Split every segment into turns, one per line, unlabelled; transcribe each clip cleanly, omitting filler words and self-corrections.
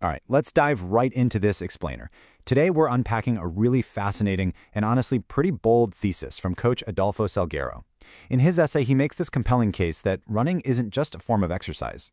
All right, let's dive right into this explainer. Today, we're unpacking a really fascinating and honestly pretty bold thesis from coach Adolfo Salgueiro. In his essay, he makes this compelling case that running isn't just a form of exercise.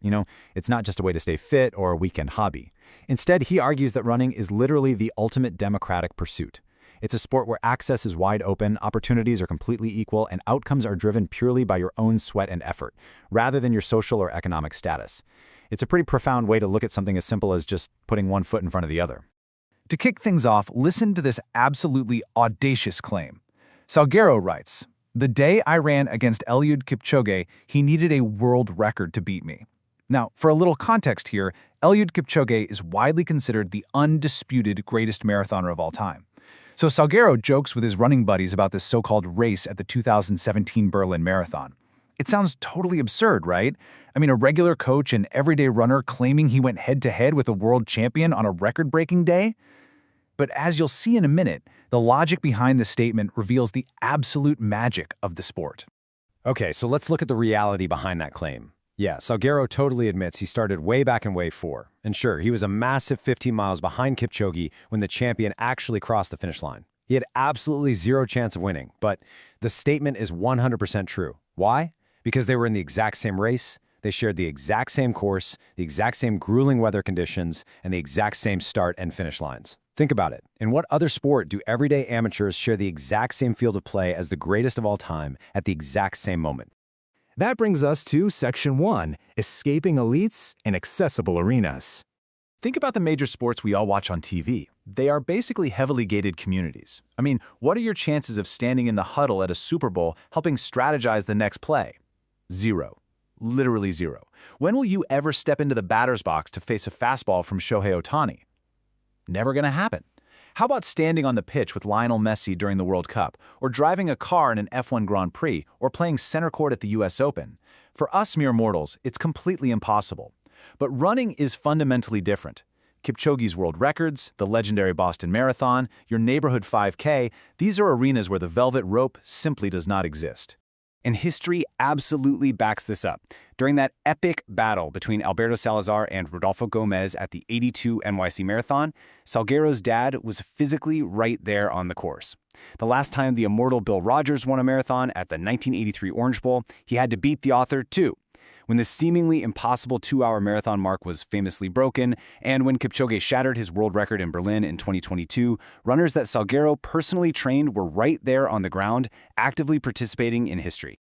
It's not just a way to stay fit or a weekend hobby. Instead, he argues that running is literally the ultimate democratic pursuit. It's a sport where access is wide open, opportunities are completely equal, and outcomes are driven purely by your own sweat and effort, rather than your social or economic status. It's a pretty profound way to look at something as simple as just putting one foot in front of the other.
To kick things off, listen to this absolutely audacious claim. Salgueiro writes, "The day I ran against Eliud Kipchoge, he needed a world record to beat me." Now, for a little context here, Eliud Kipchoge is widely considered the undisputed greatest marathoner of all time. So Salgueiro jokes with his running buddies about this so-called race at the 2017 Berlin Marathon. It sounds totally absurd, right? I mean, a regular coach and everyday runner claiming he went head-to-head with a world champion on a record-breaking day? But as you'll see in a minute, the logic behind this statement reveals the absolute magic of the sport.
Okay, so let's look at the reality behind that claim. Yeah, Salgueiro totally admits he started way back in Wave 4. And sure, he was a massive 15 miles behind Kipchoge when the champion actually crossed the finish line. He had absolutely zero chance of winning, but the statement is 100% true. Why? Because they were in the exact same race, they shared the exact same course, the exact same grueling weather conditions, and the exact same start and finish lines. Think about it. In what other sport do everyday amateurs share the exact same field of play as the greatest of all time at the exact same moment?
That brings us to Section 1, Escaping Elites in Accessible Arenas.
Think about the major sports we all watch on TV. They are basically heavily gated communities. I mean, what are your chances of standing in the huddle at a Super Bowl helping strategize the next play? Zero. Literally zero. When will you ever step into the batter's box to face a fastball from Shohei Ohtani? Never gonna happen. How about standing on the pitch with Lionel Messi during the World Cup, or driving a car in an F1 Grand Prix, or playing center court at the US Open? For us mere mortals, it's completely impossible. But running is fundamentally different. Kipchoge's world records, the legendary Boston Marathon, your neighborhood 5K, these are arenas where the velvet rope simply does not exist.
And history absolutely backs this up. During that epic battle between Alberto Salazar and Rodolfo Gomez at the '82 NYC Marathon, Salgueiro's dad was physically right there on the course. The last time the immortal Bill Rogers won a marathon at the 1983 Orange Bowl, he had to beat the author too. When the seemingly impossible 2-hour marathon mark was famously broken, and when Kipchoge shattered his world record in Berlin in 2022, runners that Salgueiro personally trained were right there on the ground, actively participating in history.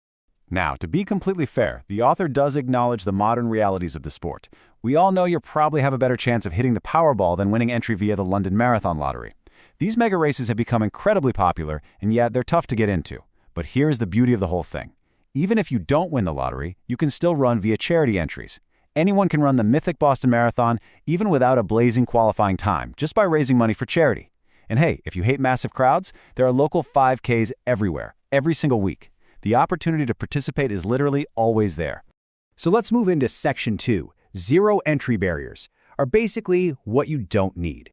Now, to be completely fair, the author does acknowledge the modern realities of the sport. We all know you probably have a better chance of hitting the Powerball than winning entry via the London Marathon Lottery. These mega races have become incredibly popular, and yet they're tough to get into. But here's the beauty of the whole thing. Even if you don't win the lottery, you can still run via charity entries. Anyone can run the mythic Boston Marathon even without a blazing qualifying time, just by raising money for charity. And hey, if you hate massive crowds, there are local 5Ks everywhere, every single week. The opportunity to participate is literally always there.
So let's move into Section 2, Zero Entry Barriers, are basically what you don't need.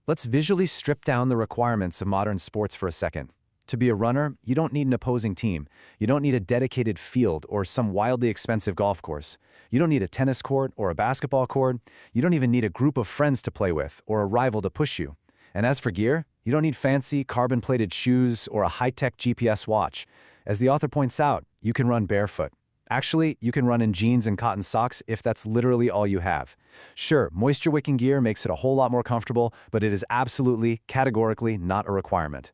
Let's visually strip down the requirements of modern sports for a second. To be a runner, you don't need an opposing team. You don't need a dedicated field or some wildly expensive golf course. You don't need a tennis court or a basketball court. You don't even need a group of friends to play with or a rival to push you. And as for gear, you don't need fancy carbon-plated shoes or a high-tech GPS watch. As the author points out, you can run barefoot. Actually, you can run in jeans and cotton socks if that's literally all you have. Sure, moisture-wicking gear makes it a whole lot more comfortable, but it is absolutely, categorically not a requirement.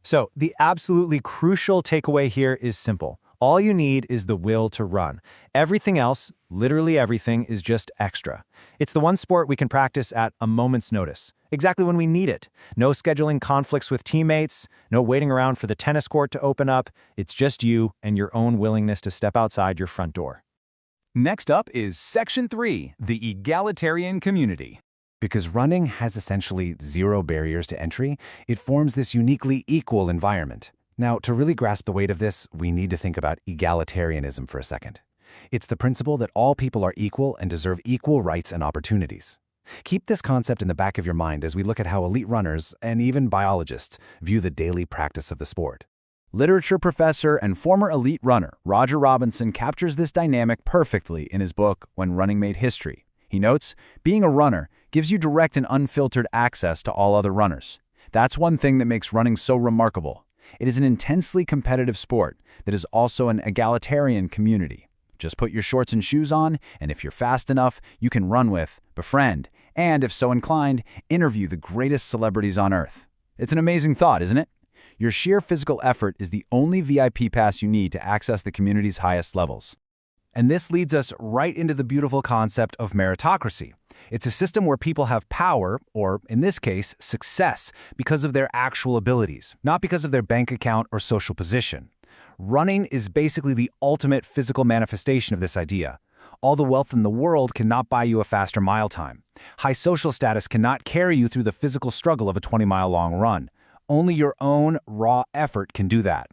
So, the absolutely crucial takeaway here is simple. All you need is the will to run. Everything else, literally everything, is just extra. It's the one sport we can practice at a moment's notice, exactly when we need it. No scheduling conflicts with teammates, no waiting around for the tennis court to open up. It's just you and your own willingness to step outside your front door.
Next up is Section 3, the egalitarian community.
Because running has essentially zero barriers to entry, it forms this uniquely equal environment. Now, to really grasp the weight of this, we need to think about egalitarianism for a second. It's the principle that all people are equal and deserve equal rights and opportunities. Keep this concept in the back of your mind as we look at how elite runners, and even biologists, view the daily practice of the sport. Literature professor and former elite runner Roger Robinson captures this dynamic perfectly in his book When Running Made History. He notes, being a runner
gives you direct and unfiltered access to all other runners. That's one thing that makes running so remarkable. It is an intensely competitive sport that is also an egalitarian community. Just put your shorts and shoes on, and if you're fast enough, you can run with, befriend, and if so inclined, interview the greatest celebrities on Earth. It's an amazing thought, isn't it? Your sheer physical effort is the only VIP pass you need to access the community's highest levels.
And this leads us right into the beautiful concept of meritocracy. It's a system where people have power, or in this case, success, because of their actual abilities, not because of their bank account or social position. Running is basically the ultimate physical manifestation of this idea. All the wealth in the world cannot buy you a faster mile time. High social status cannot carry you through the physical struggle of a 20-mile-long run. Only your own raw effort can do that.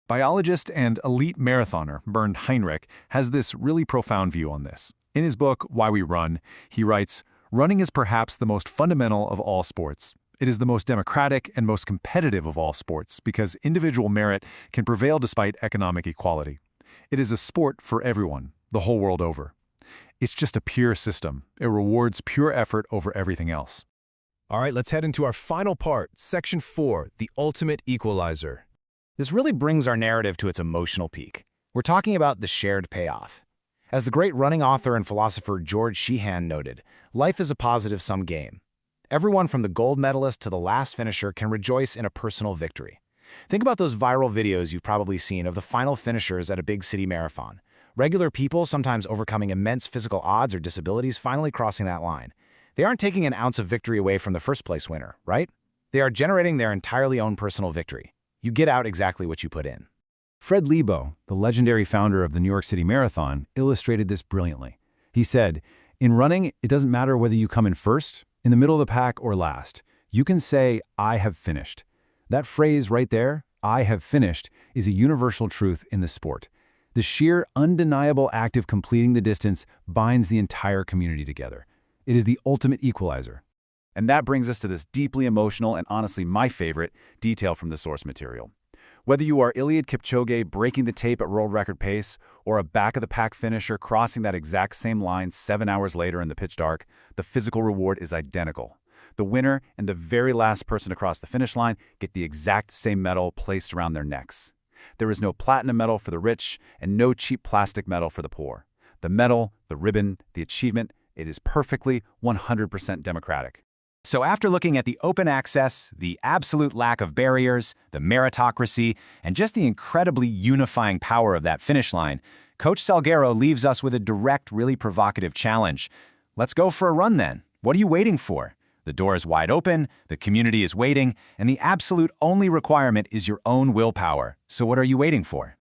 Biologist and elite marathoner Bernd Heinrich has this really profound view on this. In his book, Why We Run, he writes, "Running is perhaps the most fundamental of all sports. It is the most democratic and most competitive of all sports because individual merit can prevail despite economic equality. It is a sport for everyone, the whole world over. It's just a pure system. It rewards pure effort over everything else."
All right, let's head into our final part, Section 4, the ultimate equalizer.
This really brings our narrative to its emotional peak. We're talking about the shared payoff. As the great running author and philosopher George Sheehan noted, life is a positive-sum game. Everyone from the gold medalist to the last finisher can rejoice in a personal victory. Think about those viral videos you've probably seen of the final finishers at a big city marathon. Regular people, sometimes overcoming immense physical odds or disabilities, finally crossing that line. They aren't taking an ounce of victory away from the first-place winner, right? They are generating their entirely own personal victory. You get out exactly what you put in.
Fred Lebow, the legendary founder of the New York City Marathon, illustrated this brilliantly. He said, "In running, it doesn't matter whether you come in first, in the middle of the pack, or last. You can say, 'I have finished.' That phrase right there, 'I have finished,' is a universal truth in the sport. The sheer, undeniable act of completing the distance binds the entire community together. It is the ultimate equalizer." And that brings us to this deeply emotional and honestly my favorite detail from the source material. Whether you are Eliud Kipchoge breaking the tape at world record pace or a back-of-the-pack finisher crossing that exact same line 7 hours later in the pitch dark, the physical reward is identical. The winner and the very last person to cross the finish line get the exact same medal placed around their necks. There is no platinum medal for the rich and no cheap plastic medal for the poor. The medal, the ribbon, the achievement, it is perfectly 100% democratic.
So after looking at the open access, the absolute lack of barriers, the meritocracy, and just the incredibly unifying power of that finish line, Coach Salgueiro leaves us with a direct, really provocative challenge. Let's go for a run then. What are you waiting for? The door is wide open, the community is waiting, and the absolute only requirement is your own willpower. So what are you waiting for?